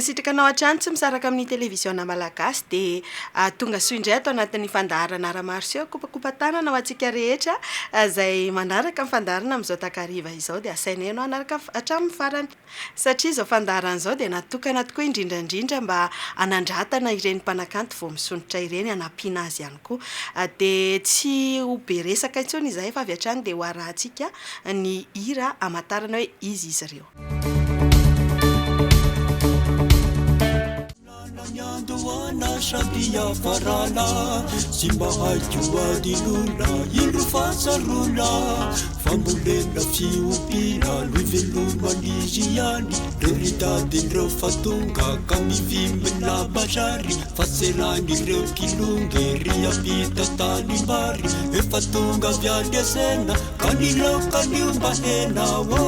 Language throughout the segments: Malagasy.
Mankasitrakanao hatrany tsy misaraka amin'ny télévision malagasy dia tonga soa indray atao anatin'ny fandaharana ara-marseau kopakopa-tanana ho antsika rehetra izay manaraka amin'ny fandaharana amin'izao takariva izao dia asaina ianao hanaraka hatramin'ny farany satria izao fandaharana izao dia natokana tokoa indrindrandrindra mba hanandratana ireny mpanakanto vao misonitra ireny hanampiana azy ihany koa dia tsy ho be resaka intsony izahay fa avy hatrany dia ho arahantsika ny hira hamantarana hoe izy ireo. Shabia farala simba hajuadilula ilufasarula famulenda fiupila luveluma nijiani derita dindro fatunga kami vimla bajari faselani reo kilunge riapita talimbari e fatunga viadesena kanilo kaniumba hena wo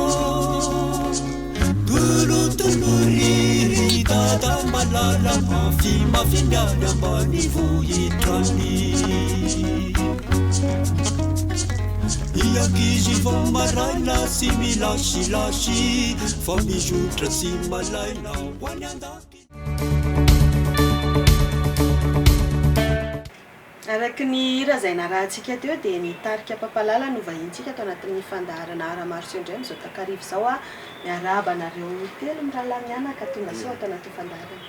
tuluriri dada malala mafi mafinyana mani vuyitrani iakizi vo maraina si milashilashi fa mijutra si malaina wanyandaki. Araka ny hira izay narahantsika teo dia nitarika papalala no vahintsika atao anatin'ny fandaharana ara-marseau indray amin'izao takariva izao miarahaba anareo telo mirahalahy mianaka tonga soa atao anatin'ny fandaharana.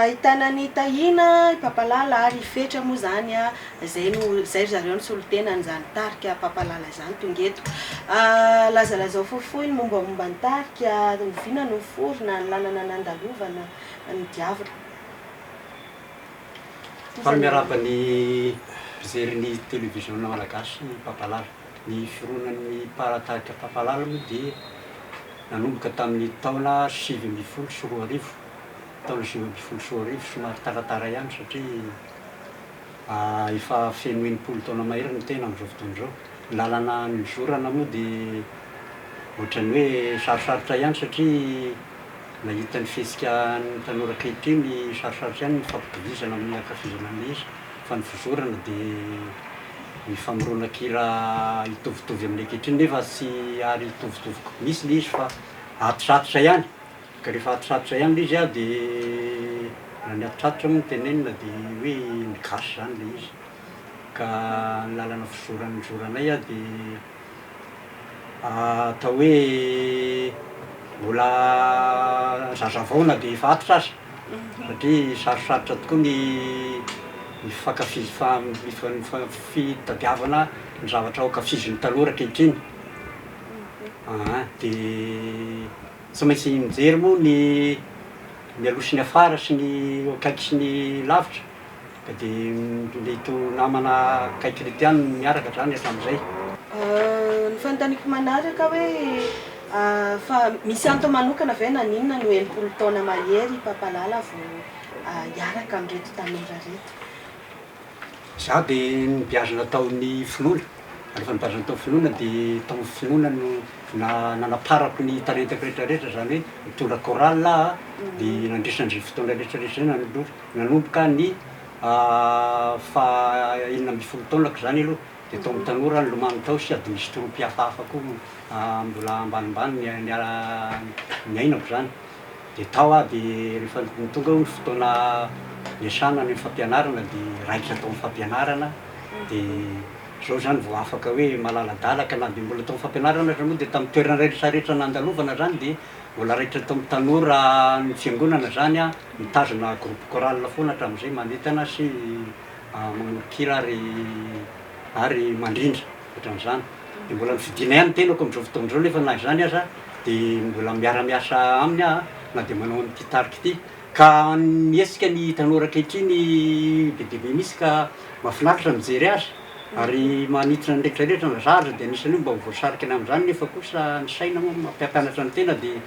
Ahitana ny tahina papalala ary fetra moa izany izay zareo ny solotenany izany tarika papalala izany tonga eto lazalazao fohifohy ny mombamomba ny tarika ny vina no forona ny lalana nandalovana ny diavina. Fa miaraba ny mijery ny télévision malagasy papalala ny fironan'ny paratarika papalala moa dia nanomboka tamin'ny taona 2010 sy 2011 taona 2010 sy 2011 somary taratara ihany satria efa feno 80 taona mahery ny tena amin'izao fotoana izao. Lalana ny zorana moa dia ohatrany hoe sarosarotra ihany satria nahita ny fesika ny tanora ankehitriny sarosarotra ihany ny fampitovizana amin'ny ankafizana izy fa ny fizorana dia ny famoronan-kira hitovitovy amin'ny ankehitriny nefa tsy ary hitovitovy misy le izy fa atotratotra ihany ka rehefa atotratotra ihany le izy dia na ny atotratotra moa tenenina dia hoe ny gasy zany le izy ka ny lalana fizorana zoranay dia atao hoe mbola zazavaona dia efa atotra azy satria sarosarotra tokoa ny fitadiavana ny zavatra ao ankafizin'ny tanora ankehitriny dia tsy maintsy mijery moa ny aloha sy ny afara sy ny akaiky sy ny lavitra ka dia mety namana akaiky rety ihany miaraka zany hatramin'izay. Ny fanontaniako manaraka hoe fa misy antony manokana ve naninona no 80 taona mahery papalala vao hiaraka amin'ireto tanora reto? Za dia nibiazina taon'ny finoana rehefa nibiazina taon'ny finoana dia taon'ny finoana no nanaparako ny talentako rehetrarehetra zany hoe mitondra chorale dia nandrisandry fotoana rehetrarehetra nanomboka ny fa 11 taonako zany aloha dia tao amin'ny tanora ny lomano tao sy ady misy troupe hafahafa koa mbola ambanimbany miainako zany dia tao dia rehefa tonga ny fotoana niasana ny fampianarana dia raitra tao amin'ny fampianarana dia zao zany vao afaka hoe malaladalaka na dia mbola tao amin'ny fampianarana moa dia tamin'ny toerana rehetrarehetra nandalovana zany dia mbola raitra tao amin'ny tanora ny fiangonana zany mitazona groupe chorale foana hatramin'izay manentana sy mamorokira ary mandrindra ohatran'izany dia mbola nifidiana ihany tenako amin'izao fotoana izao nefa na izany aza dia mbola miara-miasa aminy na dia manao an'ity tarika ity ka niesika ny tanora ankehitriny be dia be misy ka mahafinaritra mijery azy ary manitona ny rehetrarehetra na zahatra dia anisan'io mba voasarika ny amin'izany nefa kosa ny saina moa mampiampianatra ny tena dia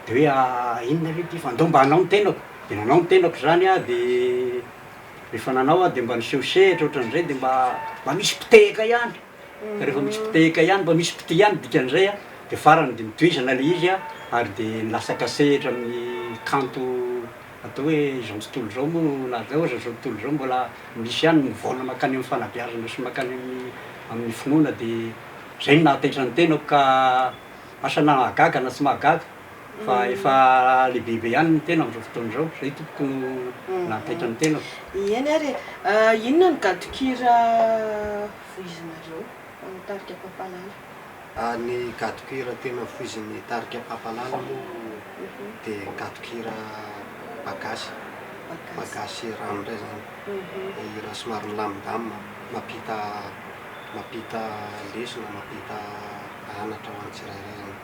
hoe inona ve ty fa andao mba hanao ny tenako dia nanao ny tenako zany dia rehefa nanao dia mba niseho sehatra ohatran'izay dia mba misy mpitehika ihany ka rehefa misy mpitehika ihany mba misy mpity ihany dikan'izay dia farany dia mitohizana le izy ary dia nilasaka sehatra amin'ny kanto atao hoe izao tontolo izao moa na zao aza zao tontolo izao mbola misy ihany mivaona makany amin'ny fanabeazana sy makany amin'ny finoana dia zay no nahataitra ny tenako ka asa na mahagaga na tsy mahagaga fa efa lehibibe ihany ny tena amin'izao fotoan'izao zay topoko nataitra ny tena eny ary inona ny gadokira voizinareo mitarika papalala ny gadokira tena foizin'ny tarika papalala moa dia gadokira bagasy rano indray zany raha somary milamindamina mampita lesona mampita anatra ho an'ny tsirairay zany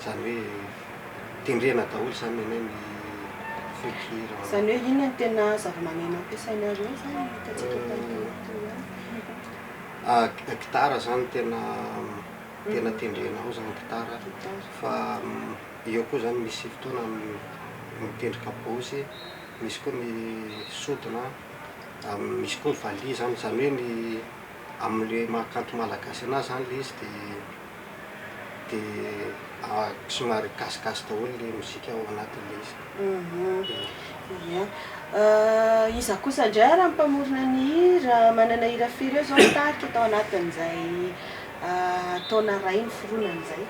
zany hoe tendrena daholo zany nenay ny fekira zany hoe inona ny tena zava-maneno ampiasainareo zany hitantsika gitara zany tena tendrena ao zany gitara fa eo koa zany misy fotoana mitendry kabosy misy koa ny sodina misy koa ny vali zany zany hoe ny amin'le mahakanto malagasy anazy zany le izy dia somary gasikasy daholo le mozika ao anatin'le izy iza kosa indray raha mpamorona ny hira manana hira firy eo zao mitarika tao anatin'izay taona ray ny foronan'izay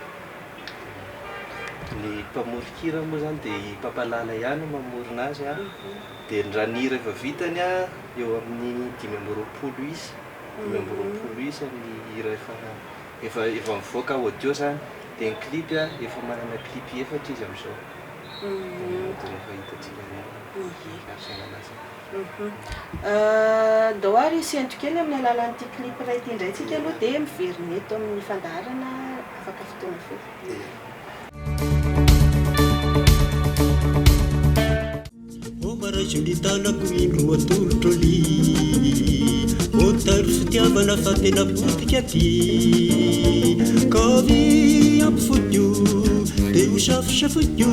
ny mpamorikira moa zany dia papalala ihany mamorona azy dia raha ny hira efa vitany eo amin'ny 520 isa 520 isa ny hira efa mivoaka audio zany dia ny clip efa manana clip efatra izy amin'izao rehefa hitatsika doary isento kely amin'ny alalan'ity clip ray ity indraytsika aloha dia miveriny eto amin'ny fandarana afaka fotoana fo Omaraiso ny tanako indro atolotra ly otaro fitiavana fa tena potika ty kavy ampifotio dia ho safosafotio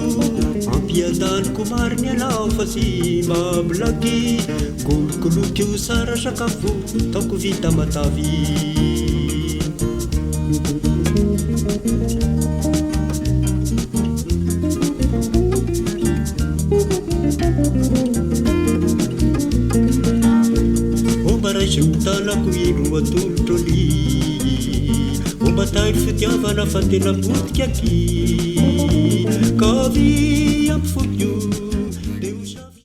ampiadaniko mariny alao fa sy mabliky kolokoloky ho sara sakafo taoko vita matavy Omaraiso ny tanako indro atolotra ly ombatairo fitiavana fa tena potika ty kavy ampifotio dia ho safo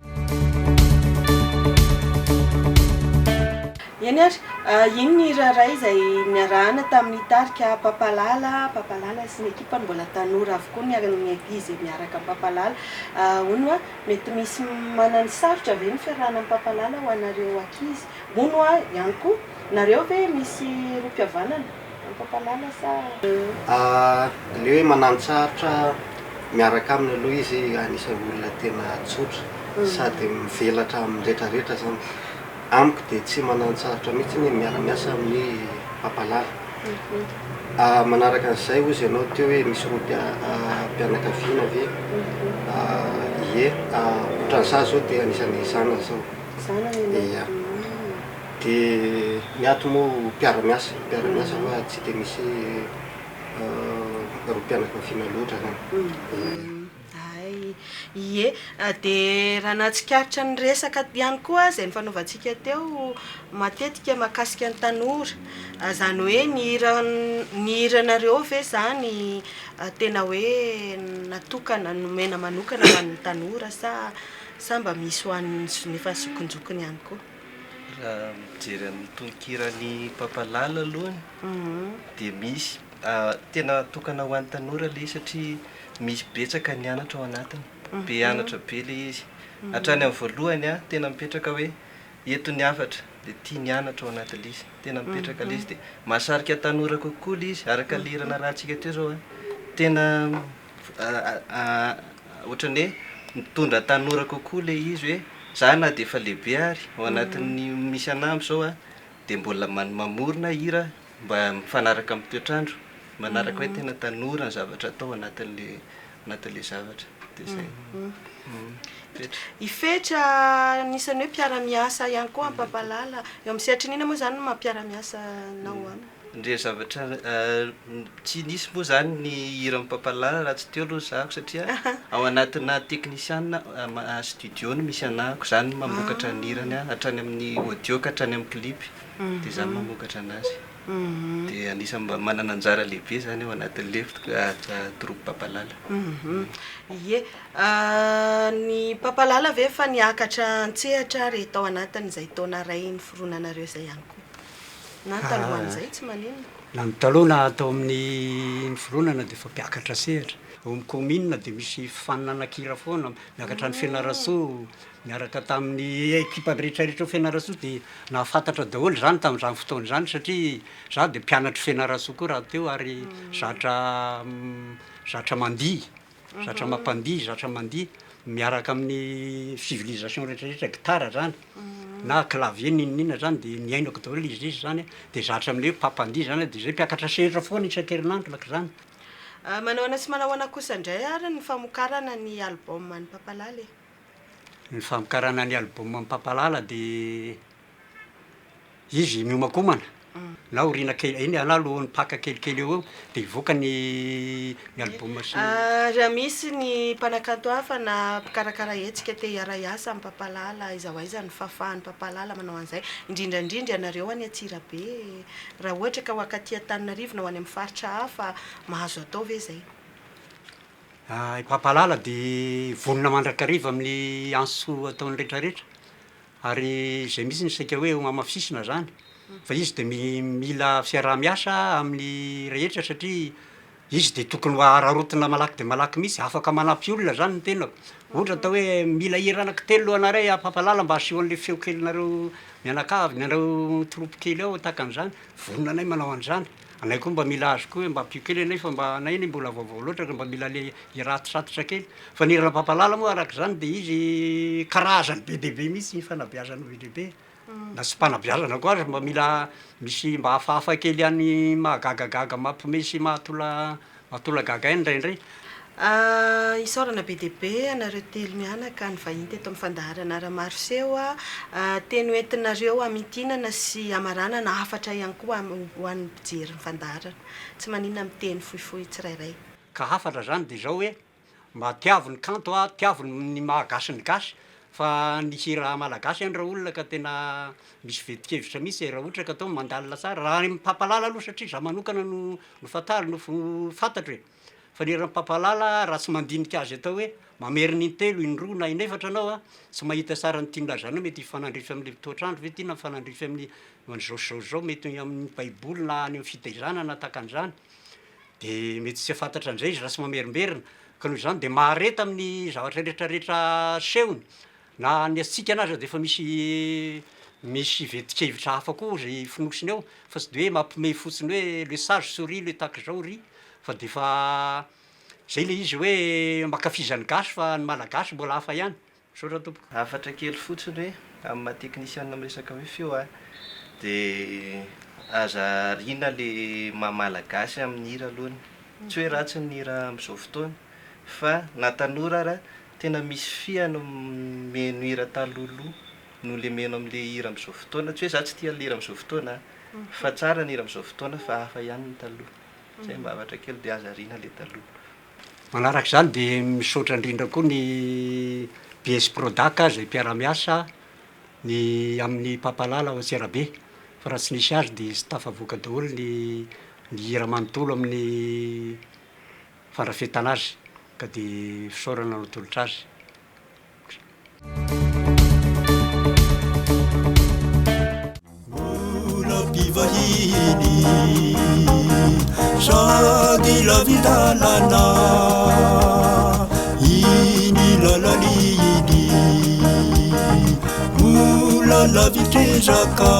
eny ary iny ny hira ray izay niarahana tamin'ny tarika papalala sy ny ekipany mbola tanora avokoa miagizy miaraka amin'ny papalala hono mety misy manany sarotra ve ny fiarahana amin'ny papalala ho anareo ankizy mono ihany koa nareo ve misy rom-pihavanana amin'ny papalala sa le hoe mananosarotra miaraka aminy aloha izy anisan'ny olona tena tsotra sady mivelatra amin'ny rehetrarehetra zany amiko dia tsy mananosarotra mihitsy ny miara-miasa amin'ny papalala manaraka an'izay ozy ianao teo hoe misy roam-pianakaviana ve ohatran'izah zao dia anisan'ny zanany zao dia ny ato moa mpiara-miasa fa tsy dia misy roam-pianakaviana loatra zany ie dia raha nahatsikaritra ny resaka ihany koa izay ny fanaovantsika teo matetika mahakasika ny tanora zany hoe ny hiranareo ve zany tena hoe natokana nomena manokana ho an'ny tanora sa mba misy ho an'ny nefa zokonjokony ihany koa raha mijery amin'ny tononkirany papalala alohany dia misy tena tokana ho an'ny tanora le satria misy betsaka ny anatra ao anatiny be anatra be le izy hatrany amin'ny voalohany tena mipetraka hoe eto ny afatra dia tia ny anatra ao anatin'le izy tena mipetraka le izy dia mahasarika tanora kokoa le izy araka le hirana rahantsika teo zao tena ohatran'ny hoe mitondra tanora kokoa le izy hoe za na dia efa lehibe ary ao anatin'ny misy anamby zao dia mbola mamorona hira mba mifanaraka amin'ny toetrandro manaraka hoe tena tanora ny zavatra atao anatin'le zavatra dia zay ifetra anisan'ny hoe mpiara-miasa ihany koa amin'ny papalala eo amin'ny sehatrin'ina moa zany mampiara-miasa nao any ndre zavatra tsy nisy moa zany ny hira amin'ny papalala raha tsy teo aloha zahako satria ao anatina teknisiana studio ny misy anahako zany mamokatra ny hirany hatrany amin'ny audio ka hatrany amin'ny clip dia zany mamokatra anazy dia anisany mba manana anjara lehibe zany eo anatin'le troupe papalala. Ie, ny papalala ve fa niakatra antsehatra rehetra ao anatin'izay taona ray ny foronanareo izay ihany koa na talohan'izay tsy maninona? Na ny talohana atao amin'ny foronana dia efa mpiakatra sehatra. Eo amin'ny commune dia misy fifaninana-kira foana miakatra ny Fianarantsoa, miaraka tamin'ny ekipa rehetrarehetra Fianarantsoa dia nahafantatra daholo zany tamin'izany fotoana izany satria za dia mpianatra Fianarantsoa koa raha teo ary zatra mandihy, zatra mampandihy, zatra mandihy miaraka amin'ny civilisation rehetrarehetra gitara zany na clavier ninina zany dia niainako daholo izy zany dia zatra amin'ilay mpampandihy zany dia zay mpiakatra sehatra foana isan-kerinandro laka zany. Manahoana sy manahoana kosa indray ary ny famokarana ny album ny papalala? Ny famokarana ny album amin'ny papalala dia izy miomakomana na oriana kely iny ana alohan'ny paka kelikely eo dia ivoaka ny album sy raha misy ny mpanakanto hafa na mpikarakara hetsika te hiara-iasa amin'ny papalala aiza ho aiza ny fahafahan'ny papalala manao an'izay indrindrandrindra ianareo any Antsirabe raha ohatra ka ho akaty Antananarivo na ho any amin'ny faritra hafa mahazo atao ve zay? I papalala dia vonona mandrakariva amin'ny anso ataony rehetrarehetra ary izay misy ny saika hoe mamafisina zany fa izy dia mila fiaraha-miasa amin'ny rehetra satria izy dia tokony hararotina malaky dia malaky misy afaka manampy olona zany ny tenako ohatra atao hoe mila hira anankitelo anaray papalala mba asehoan'le feo kelinareo mianakavy nareo troupe kely ao tahaka an'izany vonona anay manao an'izany anay koa mba mila azy koa mba pio kely anay fa mba anay ny mbola vaovao loatra ka mba mila le iratisatitra kely fa ny hirana papalala moa araka zany dia izy karazany be dehibe misy fanabeazany be dehibe na sy mpanabeazana koa azy mba mila misy mba hafahafa kely any mahagagagaga mampime sy mahatola gaga iny indraindray. Isaorana be dehibe anareo telo mianaka ny vahiny teto amin'ny fandaharana Ramarseau teny hoentinareo amitinana sy amarana na hafatra ihany koa ho an'ny mpijery ny fandaharana tsy maninona miteny fohifohy tsirairay. Ka hafatra zany dia zao hoe mba tiavo ny kanto tiavo ny mahagasy ny gasy fa ny hira malagasy any raha olona ka tena misy vetikevitra misy raha ohatra ka atao mandalina tsara raha ny papalala aloha satria za manokana no fatary no fantatro fa ny hira papalala raha tsy mandinika azy atao hoe mameriny intelo indroa na inefatra anao tsy mahita tsara ny tiana zany mety hifanandrify amin'le toetrandro ve tiana mifanandrify amin'ny zao mety amin'ny baiboly na any amin'ny fitaizana na tahaka an'izany dia mety tsy fantatra an'izay izy raha tsy mamerimberina ka noho izany dia mahareta amin'ny zavatra rehetrarehetra sehony na ny atsika anazy dia efa misy vetikevitra hafa koa zay finosiny ao fa tsy dia hoe mampime fotsiny hoe le sage souris le tahaka zao ry fa dia fa zay le izy hoe makafizany gasy fa ny malagasy mbola hafa ihany saotra tompoko. Hafatra kely fotsiny hoe amin'ny maha-teknisiana miresaka hoe feo dia aza riana le maha-malagasy amin'ny hira alohany tsy hoe ratsy ny hira amin'izao fotoana fa na tanora raha tena misy fiano meno hira taloloha no le meno amin'le hira amin'izao fotoana tsy hoe za tsy tia le hira amin'izao fotoana fa tsara ny hira amin'izao fotoana fa hafa ihany ny taloha zay mba hafatra kely dia aza riana le taloha. Manaraka izany dia misaotra indrindra koa ny PS Prodac zay mpiara-miasa ny amin'ny papalala ao Antsirabe fa raha tsy nisy azy dia tsy tafavoaka daholo ny hira manontolo amin'ny fandrafetana azy ka dia fisaorana no tolotra azy. Mbola mpivahiny sady lavidalana iny lalalidy mbola lavitrezaka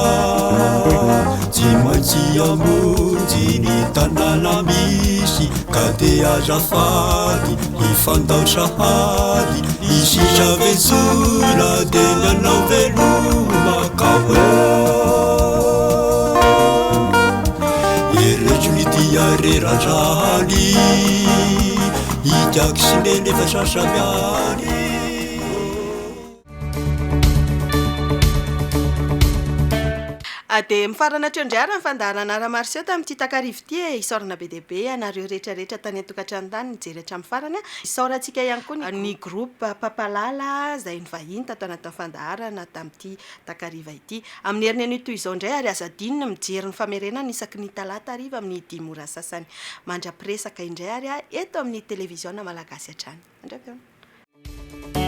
tsy maintsy amonjy ny tanàna misy ka dia azafady ifandao sahady isisa vezola dia nanao veloma ka hoe eretro ny diarerandrany hitiako sy nenefa sasamiany. dia mifarana teo indray ary fandaharana Ramarsio tamin'ity takarivo ity isaorana be deaibe anareo rehetrarehetra tany an-tokantrano tany nijery hatramin'ny farany isaorantsika ihany koa ny groupe Papalala izay nivahiny tato anatin'ny fandaharana tamin'ity takariva ity amin'ny herin'ny anio toy izao indray ary aza dinina mijery ny famerenana isaky ny talata hariva amin'ny 10 ora sasany mandra-piresaka indray ary eto amin'ny televiziona malagasy hatrany. Andray